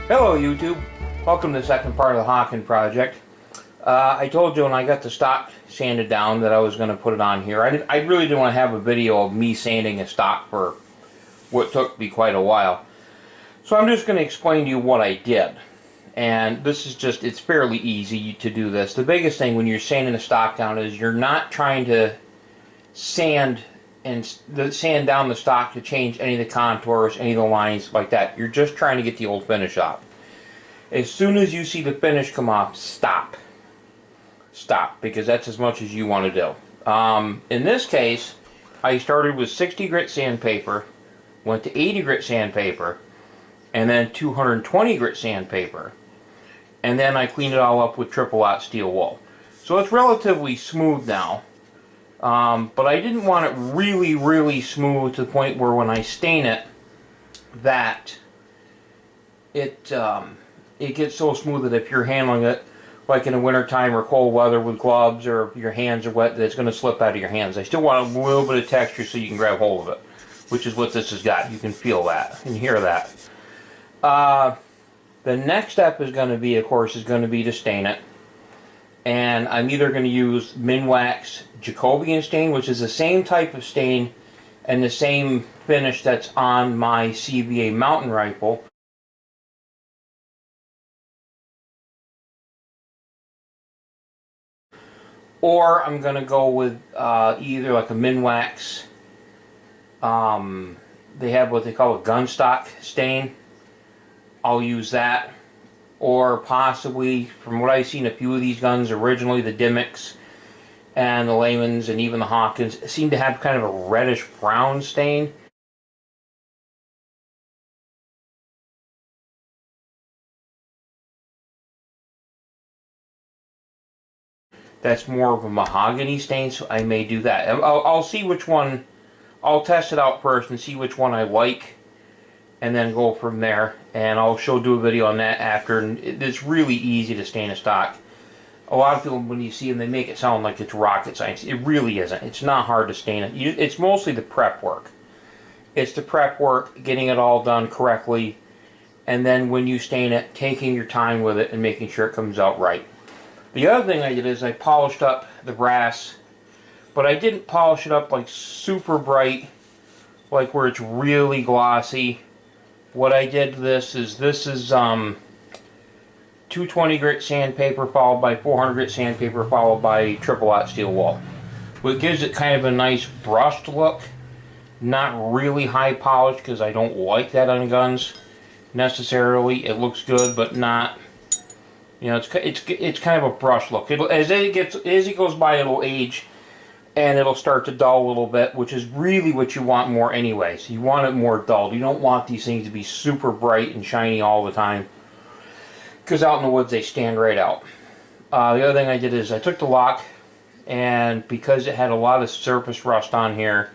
Hello YouTube, welcome to the second part of the Hawken project. I told you when I got the stock sanded down that I was going to put it on here. I really didn't want to have a video of me sanding a stock for what took me quite a while. So I'm just going to explain to you what I did. And this is just, it's fairly easy to do this. The biggest thing when you're sanding a stock down is you're not trying to sand down the stock to change any of the contours, any of the lines like that. You're just trying to get the old finish off. As soon as you see the finish come off, stop. Stop, because that's as much as you want to do. In this case, I started with 60 grit sandpaper, went to 80 grit sandpaper, and then 220 grit sandpaper. And then I cleaned it all up with triple aught steel wool. So it's relatively smooth now. But I didn't want it really, really smooth to the point where when I stain it, that it gets so smooth that if you're handling it like in the wintertime or cold weather with gloves or your hands are wet, that it's going to slip out of your hands. I still want a little bit of texture so you can grab hold of it, which is what this has got. You can feel that and hear that. The next step is going to be, of course, to stain it. And I'm either going to use Minwax Jacobian stain, which is the same type of stain and the same finish that's on my CVA mountain rifle. Or I'm going to go with either like a Minwax, they have what they call a gun stock stain. I'll use that. Or possibly, from what I've seen, a few of these guns originally, the Dimmicks and the Leymans and even the Hawkens seem to have kind of a reddish brown stain. That's more of a mahogany stain, so I may do that. I'll see which one. I'll test it out first and see which one I like, and then go from there. And I'll do a video on that after. And it's really easy to stain a stock. A lot of people, when you see them, they make it sound like it's rocket science. It really isn't. It's not hard to stain it. It's mostly the prep work. It's the prep work, getting it all done correctly, and then when you stain it, taking your time with it and making sure it comes out right. The other thing I did is I polished up the brass, but I didn't polish it up like super bright, like where it's really glossy. What I did to this is 220 grit sandpaper followed by 400 grit sandpaper followed by triple aught steel wool. What gives it kind of a nice brushed look, not really high polished because I don't like that on guns necessarily. It looks good, but not. You know, it's kind of a brush look. As it goes by, it'll age, and it'll start to dull a little bit, which is really what you want more anyway. So you want it more dulled. You don't want these things to be super bright and shiny all the time, because out in the woods they stand right out. The other thing I did is I took the lock, and because it had a lot of surface rust on here,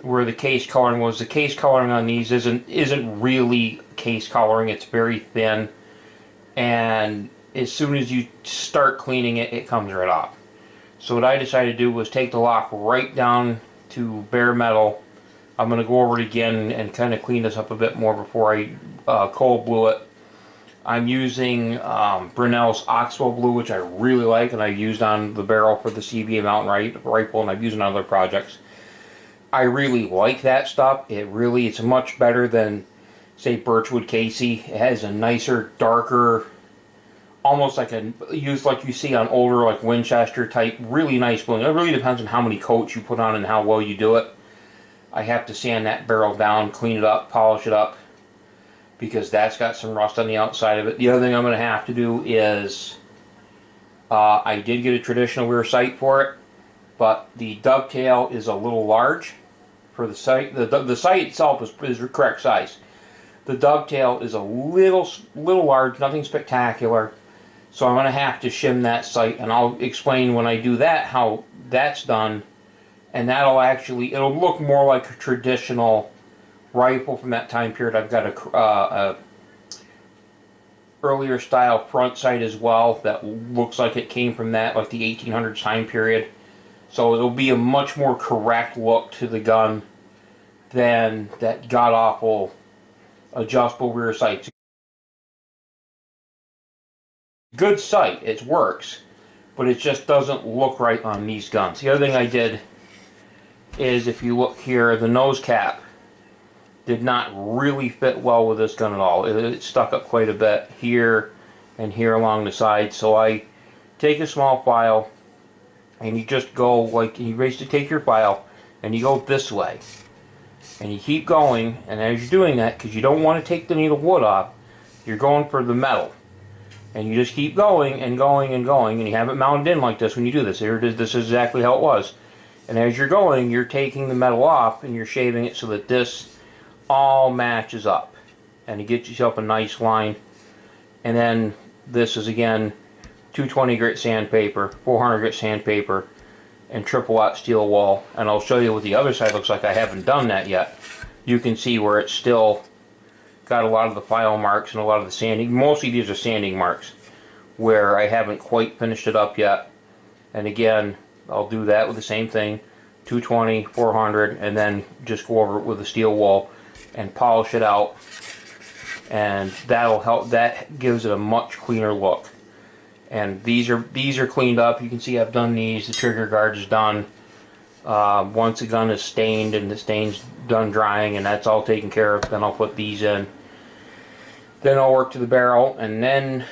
where the case coloring was, the case coloring on these isn't really case coloring. It's very thin, and as soon as you start cleaning it, it comes right off. So what I decided to do was take the lock right down to bare metal. I'm going to go over it again and kind of clean this up a bit more before I cold blue it. I'm using Brunel's Oxbow Blue, which I really like, and I've used on the barrel for the CVA mountain rifle, and I've used it on other projects. I really like that stuff. It's much better than, say, Birchwood Casey. It has a nicer, darker, almost like like you see on older, like Winchester type, really nice blue. It really depends on how many coats you put on and how well you do it. I have to sand that barrel down, clean it up, polish it up, because that's got some rust on the outside of it. The other thing I'm going to have to do is, I did get a traditional rear sight for it, but the dovetail is a little large for the sight. The sight itself is the correct size. The dovetail is a little large, nothing spectacular. So I'm going to have to shim that sight, and I'll explain when I do that how that's done, and it'll look more like a traditional rifle from that time period. I've got a earlier style front sight as well that looks like it came from that, like the 1800s time period. So it'll be a much more correct look to the gun than that god-awful adjustable rear sights. good sight. It works, but it just doesn't look right on these guns. The other thing I did is, if you look here, the nose cap did not really fit well with this gun at all. It stuck up quite a bit here and here along the side. So I take a small file, and you just go like, you basically take your file and you go this way, and you keep going, and as you're doing that, because you don't want to take any of the wood off, you're going for the metal, and you just keep going and going and going, and you have it mounted in like this when you do this. Here it is. This is exactly how it was. And as you're going, you're taking the metal off and you're shaving it so that this all matches up, and you get yourself a nice line. And then this is, again, 220 grit sandpaper, 400 grit sandpaper, and triple aught steel wool. And I'll show you what the other side looks like. I haven't done that yet. You can see where it's still got a lot of the file marks and a lot of the sanding. Mostly these are sanding marks where I haven't quite finished it up yet. And again, I'll do that with the same thing, 220, 400, and then just go over it with the steel wool and polish it out, and that'll help. That gives it a much cleaner look. And these are cleaned up. You can see I've done these. The trigger guard is done. Once the gun is stained and the stain's done drying and that's all taken care of, then I'll put these in. Then I'll work to the barrel, and then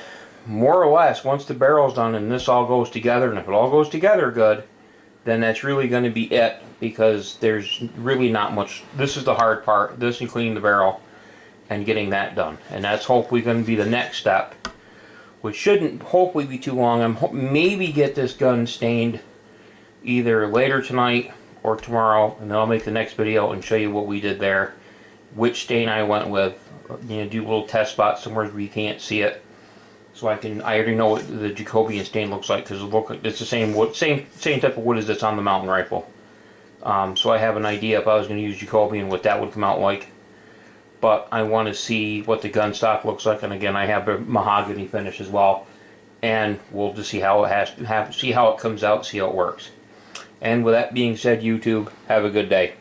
more or less once the barrel's done and this all goes together, and if it all goes together good, then that's really going to be it, because there's really not much. This is the hard part, this and cleaning the barrel and getting that done. And that's hopefully going to be the next step, which shouldn't hopefully be too long. I'm maybe get this gun stained either later tonight or tomorrow, and then I'll make the next video and show you what we did there, which stain I went with. You know, do a little test spot somewhere where you can't see it, so I already know what the Jacobian stain looks like, because it's the same wood, same type of wood as that's on the mountain rifle. So I have an idea if I was going to use Jacobian what that would come out like. But I want to see what the gun stock looks like, and again I have a mahogany finish as well, and we'll just see how it see how it comes out, see how it works. And with that being said, YouTube, have a good day.